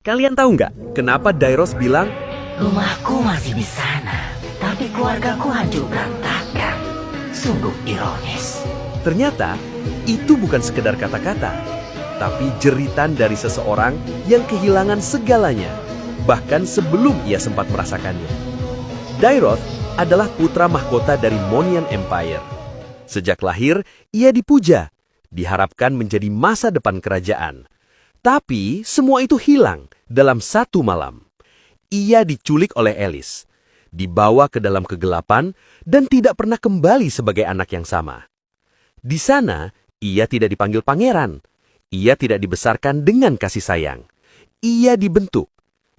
Kalian tahu nggak kenapa Dairos bilang, Rumahku masih di sana, tapi keluargaku hancur berantakan. Sungguh ironis. ternyata itu bukan sekedar kata-kata, tapi jeritan dari seseorang yang kehilangan segalanya, bahkan sebelum ia sempat merasakannya. Dairoth adalah putra mahkota dari Monian Empire. Sejak lahir, ia dipuja, diharapkan menjadi masa depan kerajaan. Tapi semua itu hilang dalam satu malam. Ia diculik oleh Elis, dibawa ke dalam kegelapan, dan tidak pernah kembali sebagai anak yang sama. Di sana, ia tidak dipanggil pangeran. Ia tidak dibesarkan dengan kasih sayang. Ia dibentuk,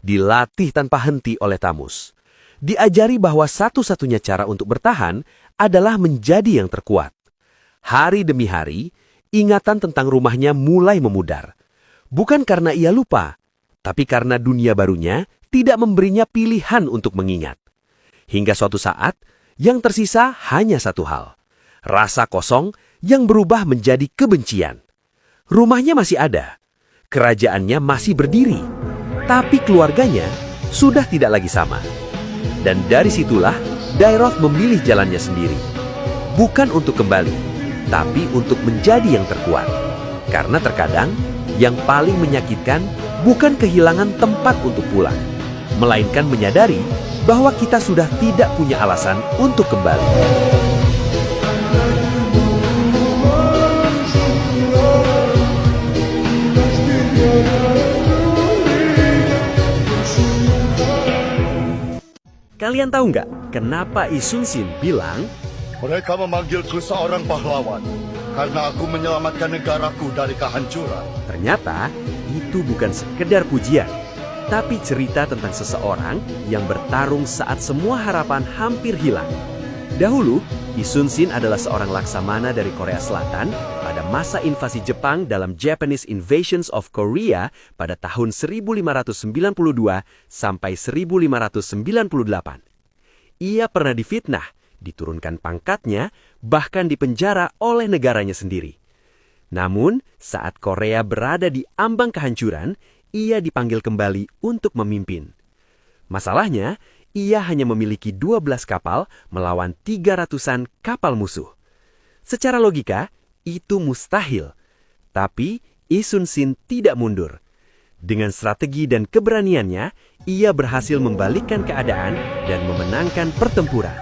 dilatih tanpa henti oleh Tamus. Diajari bahwa satu-satunya cara untuk bertahan adalah menjadi yang terkuat. Hari demi hari, ingatan tentang rumahnya mulai memudar. Bukan karena ia lupa, tapi karena dunia barunya tidak memberinya pilihan untuk mengingat. Hingga suatu saat, yang tersisa hanya satu hal. Rasa kosong yang berubah menjadi kebencian. Rumahnya masih ada, kerajaannya masih berdiri, tapi keluarganya sudah tidak lagi sama. Dan dari situlah, Dairoth memilih jalannya sendiri. Bukan untuk kembali, tapi untuk menjadi yang terkuat. Karena terkadang, yang paling menyakitkan bukan kehilangan tempat untuk pulang, melainkan menyadari bahwa kita sudah tidak punya alasan untuk kembali. Kalian tahu nggak kenapa Isunsin bilang, Mereka memanggilku seorang pahlawan karena aku menyelamatkan negaraku dari kehancuran. ternyata itu bukan sekedar pujian, tapi cerita tentang seseorang yang bertarung saat semua harapan hampir hilang. Dahulu, Isunsin adalah seorang laksamana dari Korea Selatan pada masa invasi Jepang dalam Japanese Invasions of Korea pada tahun 1592 sampai 1598. Ia pernah difitnah, diturunkan pangkatnya, bahkan dipenjara oleh negaranya sendiri. Namun, saat Korea berada di ambang kehancuran, ia dipanggil kembali untuk memimpin. Masalahnya, ia hanya memiliki 12 kapal melawan 300-an kapal musuh. Secara logika, itu mustahil. Tapi, Isunsin tidak mundur. Dengan strategi dan keberaniannya, ia berhasil membalikkan keadaan dan memenangkan pertempuran.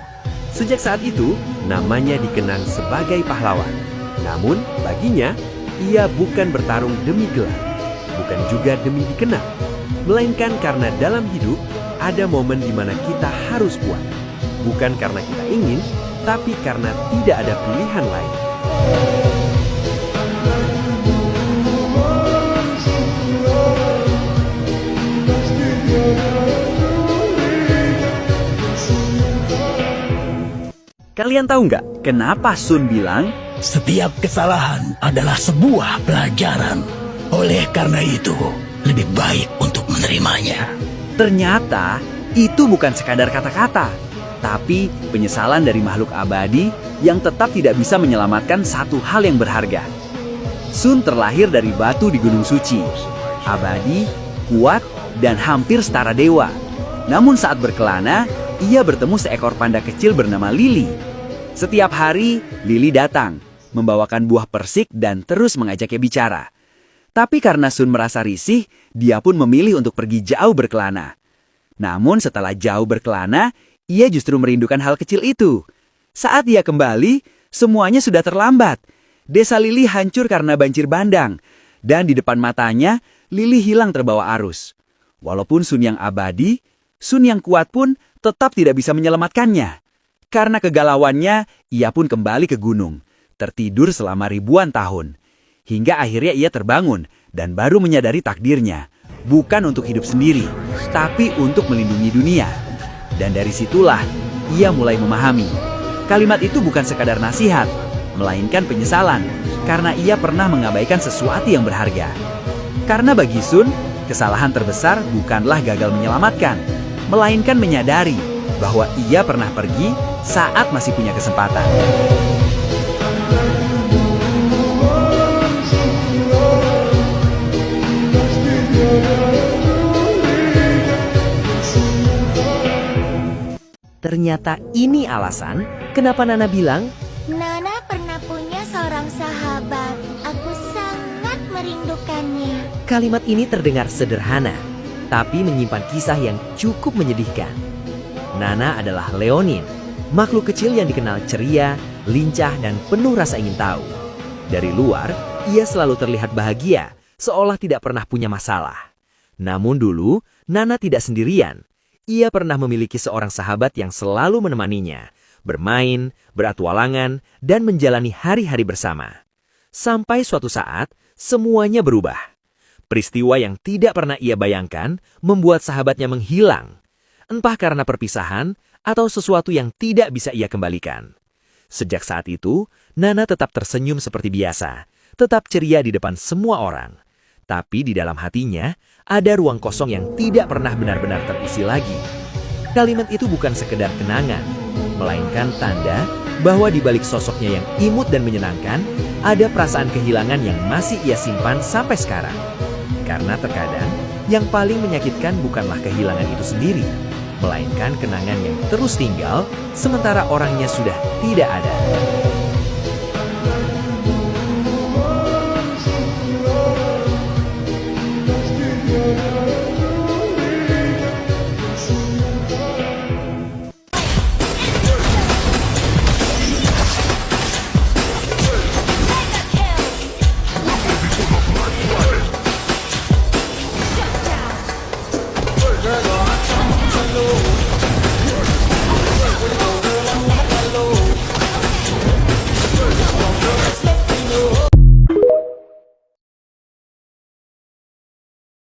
Sejak saat itu, namanya dikenang sebagai pahlawan. Namun, baginya, ia bukan bertarung demi gelar, bukan juga demi dikenal, melainkan karena dalam hidup ada momen di mana kita harus kuat. Bukan karena kita ingin, tapi karena tidak ada pilihan lain. Kalian tahu nggak kenapa Sun bilang, Setiap kesalahan adalah sebuah pelajaran. Oleh karena itu, lebih baik untuk menerimanya. ternyata itu bukan sekadar kata-kata, tapi penyesalan dari makhluk abadi yang tetap tidak bisa menyelamatkan satu hal yang berharga. Sun terlahir dari batu di Gunung Suci, abadi, kuat, dan hampir setara dewa. Namun saat berkelana, ia bertemu seekor panda kecil bernama Lily. Setiap hari, Lily datang, membawakan buah persik dan terus mengajaknya bicara. Tapi karena Sun merasa risih, dia pun memilih untuk pergi jauh berkelana. Namun setelah jauh berkelana, ia justru merindukan hal kecil itu. Saat ia kembali, semuanya sudah terlambat. Desa Lily hancur karena banjir bandang. Dan di depan matanya, Lily hilang terbawa arus. Walaupun Sun yang abadi, Sun yang kuat pun tetap tidak bisa menyelamatkannya. Karena kegalauannya, ia pun kembali ke gunung, tertidur selama ribuan tahun. Hingga akhirnya ia terbangun dan baru menyadari takdirnya. Bukan untuk hidup sendiri, tapi untuk melindungi dunia. Dan dari situlah, ia mulai memahami. Kalimat itu bukan sekadar nasihat, melainkan penyesalan. Karena ia pernah mengabaikan sesuatu yang berharga. Karena bagi Sun, kesalahan terbesar bukanlah gagal menyelamatkan, melainkan menyadari bahwa ia pernah pergi saat masih punya kesempatan. Ternyata ini alasan kenapa Nana bilang, Nana pernah punya seorang sahabat. Aku sangat merindukannya. kalimat ini terdengar sederhana, tapi menyimpan kisah yang cukup menyedihkan. Nana adalah Leonin, makhluk kecil yang dikenal ceria, lincah, dan penuh rasa ingin tahu. Dari luar, ia selalu terlihat bahagia, seolah tidak pernah punya masalah. Namun dulu, Nana tidak sendirian. Ia pernah memiliki seorang sahabat yang selalu menemaninya, bermain, beratualangan, dan menjalani hari-hari bersama. Sampai suatu saat, semuanya berubah. Peristiwa yang tidak pernah ia bayangkan membuat sahabatnya menghilang, entah karena perpisahan atau sesuatu yang tidak bisa ia kembalikan. Sejak saat itu, Nana tetap tersenyum seperti biasa, tetap ceria di depan semua orang. Tapi di dalam hatinya, ada ruang kosong yang tidak pernah benar-benar terisi lagi. Kalimat itu bukan sekedar kenangan, melainkan tanda bahwa di balik sosoknya yang imut dan menyenangkan, ada perasaan kehilangan yang masih ia simpan sampai sekarang. Karena terkadang, yang paling menyakitkan bukanlah kehilangan itu sendiri, melainkan kenangan yang terus tinggal sementara orangnya sudah tidak ada.